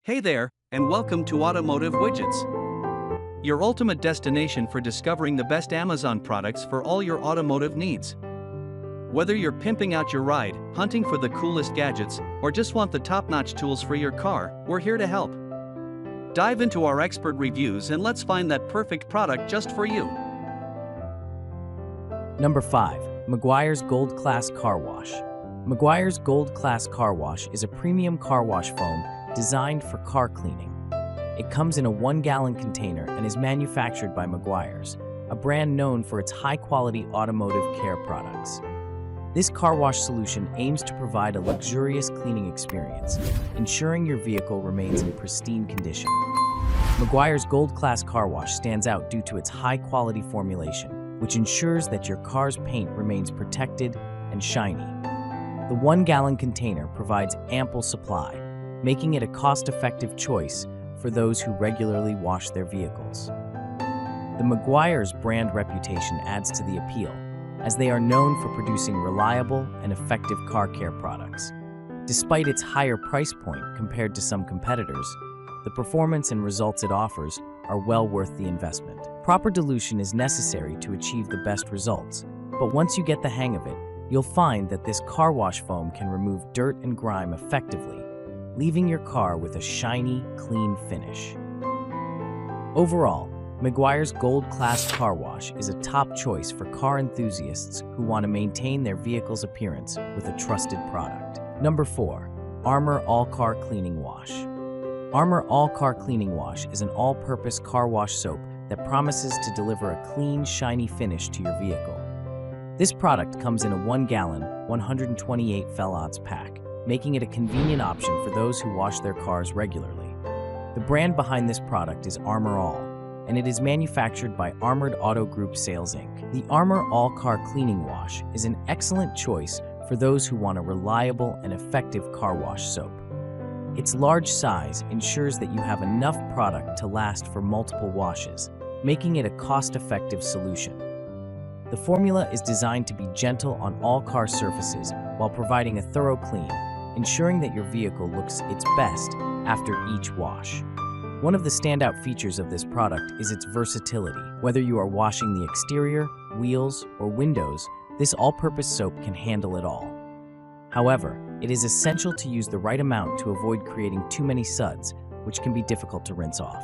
Hey there, and welcome to Automotive Widgets, your ultimate destination for discovering the best Amazon products for all your automotive needs. Whether you're pimping out your ride, hunting for the coolest gadgets, or just want the top-notch tools for your car, we're here to help. Dive into our expert reviews and let's find that perfect product just for you. Number 5. Meguiar's Gold Class Car Wash. Meguiar's Gold Class Car Wash is a premium car wash foam designed for car cleaning. It comes in a 1-gallon container and is manufactured by Meguiar's, a brand known for its high-quality automotive care products. This car wash solution aims to provide a luxurious cleaning experience, ensuring your vehicle remains in pristine condition. Meguiar's Gold Class Car Wash stands out due to its high-quality formulation, which ensures that your car's paint remains protected and shiny. The 1-gallon container provides ample supply, making it a cost-effective choice for those who regularly wash their vehicles. The Meguiar's brand reputation adds to the appeal, as they are known for producing reliable and effective car care products. Despite its higher price point compared to some competitors, the performance and results it offers are well worth the investment. Proper dilution is necessary to achieve the best results, but once you get the hang of it, you'll find that this car wash foam can remove dirt and grime effectively, leaving your car with a shiny, clean finish. Overall, Meguiar's Gold Class Car Wash is a top choice for car enthusiasts who want to maintain their vehicle's appearance with a trusted product. Number 4. Armor All-Car Cleaning Wash. Armor All-Car Cleaning Wash is an all-purpose car wash soap that promises to deliver a clean, shiny finish to your vehicle. This product comes in a 1-gallon, 128 fel-ounce pack, making it a convenient option for those who wash their cars regularly. The brand behind this product is Armor All, and it is manufactured by Armored Auto Group Sales Inc. The Armor All Car Cleaning Wash is an excellent choice for those who want a reliable and effective car wash soap. Its large size ensures that you have enough product to last for multiple washes, making it a cost-effective solution. The formula is designed to be gentle on all car surfaces while providing a thorough clean, ensuring that your vehicle looks its best after each wash. One of the standout features of this product is its versatility. Whether you are washing the exterior, wheels, or windows, this all-purpose soap can handle it all. However, it is essential to use the right amount to avoid creating too many suds, which can be difficult to rinse off.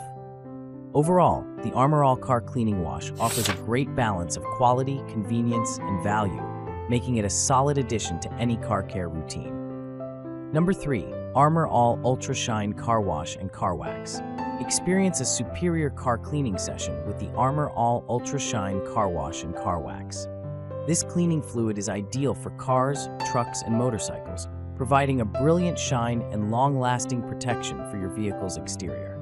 Overall, the Armor All Car Cleaning Wash offers a great balance of quality, convenience, and value, making it a solid addition to any car care routine. Number 3. Armor All Ultra Shine Car Wash and Car Wax. Experience a superior car cleaning session with the Armor All Ultra Shine Car Wash and Car Wax. This cleaning fluid is ideal for cars, trucks, and motorcycles, providing a brilliant shine and long-lasting protection for your vehicle's exterior.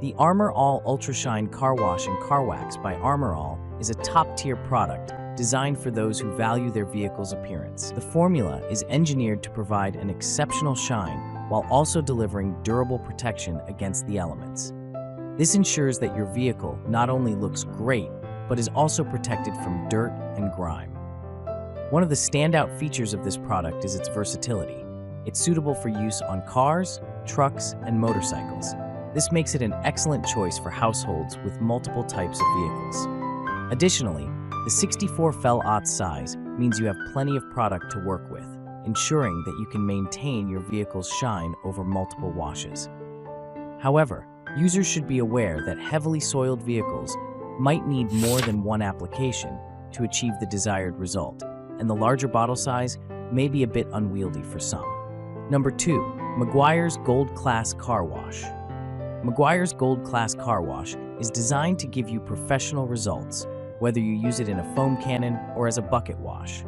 The Armor All Ultra Shine Car Wash and Car Wax by Armor All is a top-tier product designed for those who value their vehicle's appearance. The formula is engineered to provide an exceptional shine while also delivering durable protection against the elements. This ensures that your vehicle not only looks great, but is also protected from dirt and grime. One of the standout features of this product is its versatility. It's suitable for use on cars, trucks, and motorcycles. This makes it an excellent choice for households with multiple types of vehicles. Additionally, the 64 fel-ounce size means you have plenty of product to work with, ensuring that you can maintain your vehicle's shine over multiple washes. However, users should be aware that heavily soiled vehicles might need more than one application to achieve the desired result, and the larger bottle size may be a bit unwieldy for some. Number 2. Meguiar's Gold Class Car Wash. Meguiar's Gold Class Car Wash is designed to give you professional results, whether you use it in a foam cannon or as a bucket wash.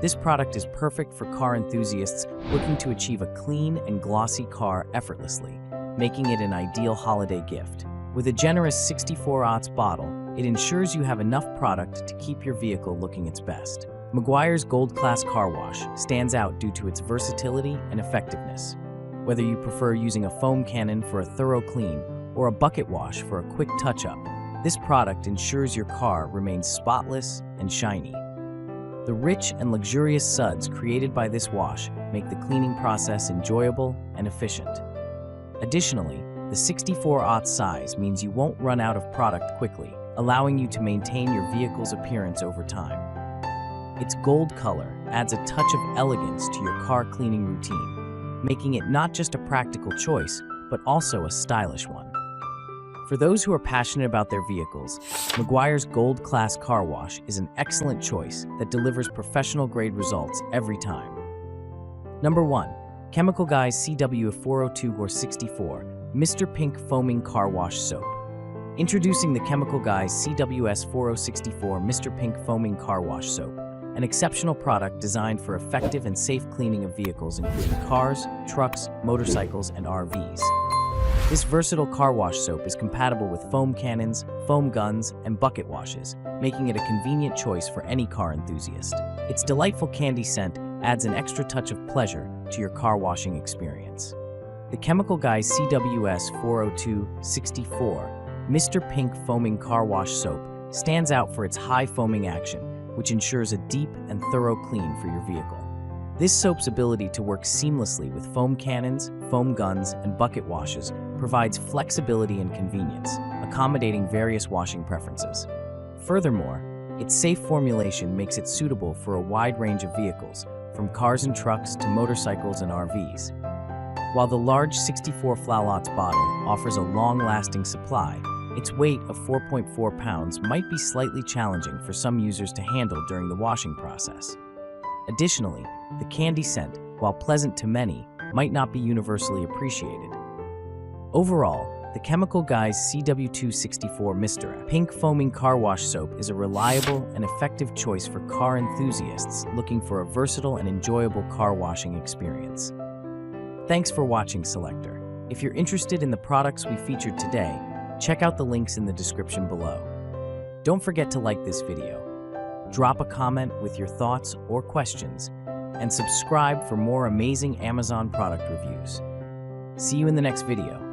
This product is perfect for car enthusiasts looking to achieve a clean and glossy car effortlessly, making it an ideal holiday gift. With a generous 64-ounce bottle, it ensures you have enough product to keep your vehicle looking its best. Meguiar's Gold Class Car Wash stands out due to its versatility and effectiveness. Whether you prefer using a foam cannon for a thorough clean or a bucket wash for a quick touch-up, this product ensures your car remains spotless and shiny. The rich and luxurious suds created by this wash make the cleaning process enjoyable and efficient. Additionally, the 64/0 size means you won't run out of product quickly, allowing you to maintain your vehicle's appearance over time. Its gold color adds a touch of elegance to your car cleaning routine, making it not just a practical choice, but also a stylish one. For those who are passionate about their vehicles, Meguiar's Gold Class Car Wash is an excellent choice that delivers professional-grade results every time. Number 1. Chemical Guys CW402-64 Mr. Pink Foaming Car Wash Soap. Introducing the Chemical Guys CWS4064 Mr. Pink Foaming Car Wash Soap, an exceptional product designed for effective and safe cleaning of vehicles including cars, trucks, motorcycles, and RVs. This versatile car wash soap is compatible with foam cannons, foam guns, and bucket washes, making it a convenient choice for any car enthusiast. Its delightful candy scent adds an extra touch of pleasure to your car washing experience. The Chemical Guys CWS402-64 Mr. Pink Foaming Car Wash Soap stands out for its high foaming action, which ensures a deep and thorough clean for your vehicle. This soap's ability to work seamlessly with foam cannons, foam guns, and bucket washes provides flexibility and convenience, accommodating various washing preferences. Furthermore, its safe formulation makes it suitable for a wide range of vehicles, from cars and trucks to motorcycles and RVs. While the large 64 flaulots bottle offers a long-lasting supply, its weight of 4.4 pounds might be slightly challenging for some users to handle during the washing process. Additionally, the candy scent, while pleasant to many, might not be universally appreciated. Overall, the Chemical Guys CW264 Mr. Pink Foaming Car Wash Soap is a reliable and effective choice for car enthusiasts looking for a versatile and enjoyable car washing experience. Thanks for watching, Selector. If you're interested in the products we featured today, check out the links in the description below. Don't forget to like this video, drop a comment with your thoughts or questions, and subscribe for more amazing Amazon product reviews. See you in the next video.